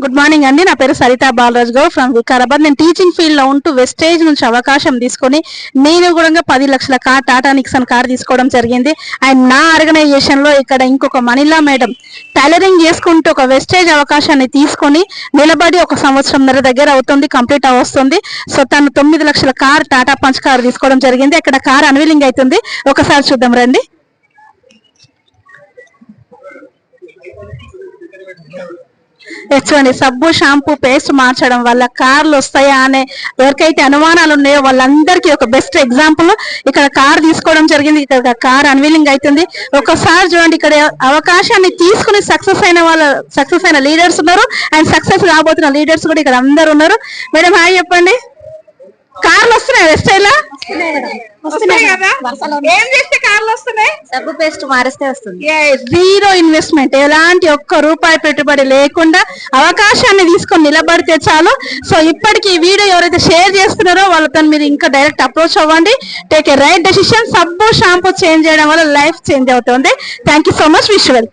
Good morning అండి. నా పేరు సరితా బాలరాజ్ గౌడ్ ఫ్రమ్ వికారాబాద్. నేను టీచింగ్ ఫీల్డ్ లో ఉంటూ వెస్టేజ్ నుంచి అవకాశం తీసుకొని నేను కూడా 10 లక్షల కార్ టాటా నిక్సన్ కార్ తీసుకోవడం జరిగింది. అండ్ నా ఆర్గనైజేషన్ లో ఇక్కడ ఇంకొక మణిలా మేడం టైలరింగ్ చేసుకుంటూ ఒక వెస్టేజ్ అవకాశాన్ని తీసుకొని నిలబడి 1 సంవత్సరంన్నర దగ్గర అవుతుంది, కంప్లీట్ అవస్తుంది. సో తను 9 లక్షల కార్ టాటా పంచ్ కార్ తీసుకోవడం జరిగింది. ఇక్కడ కార్ అన్వీలింగ్ అవుతుంది, ఒకసారి చూద్దాం రండి. చూడండి, సబ్బు షాంపూ పేస్ట్ మార్చడం వల్ల కార్లు వస్తాయా అనే ఎవరికైతే అనుమానాలు ఉన్నాయో వాళ్ళందరికీ ఒక బెస్ట్ ఎగ్జాంపుల్. ఇక్కడ కార్ తీసుకోవడం జరిగింది, ఇక్కడ కార్ అన్వీలింగ్ అవుతుంది. ఒకసారి చూడండి, ఇక్కడ అవకాశాన్ని తీసుకుని సక్సెస్ అయిన లీడర్స్ ఉన్నారు అండ్ సక్సెస్ రాబోతున్న లీడర్స్ కూడా ఇక్కడ అందరు ఉన్నారు. మేడం హాయ్ చెప్పండి. కార్లు వస్తున్నాయి వెస్టైల్ ఏం చేస్తే కార్లు వస్తున్నాయి? సబ్బు పేస్ట్ మారిస్తే వస్తుంది. జీరో ఇన్వెస్ట్మెంట్, ఎలాంటి ₹1 పెట్టుబడి లేకుండా అవకాశాన్ని తీసుకొని నిలబడితే చాలు. సో ఇప్పటికి ఈ వీడియో ఎవరైతే షేర్ చేస్తున్నారో వాళ్ళతో మీరు ఇంకా డైరెక్ట్ అప్రోచ్ అవ్వండి. Take a right decision. సబ్బు షాంపూ చేంజ్ చేయడం వల్ల లైఫ్ చేంజ్ అవుతుంది. Thank you so much. Wish well.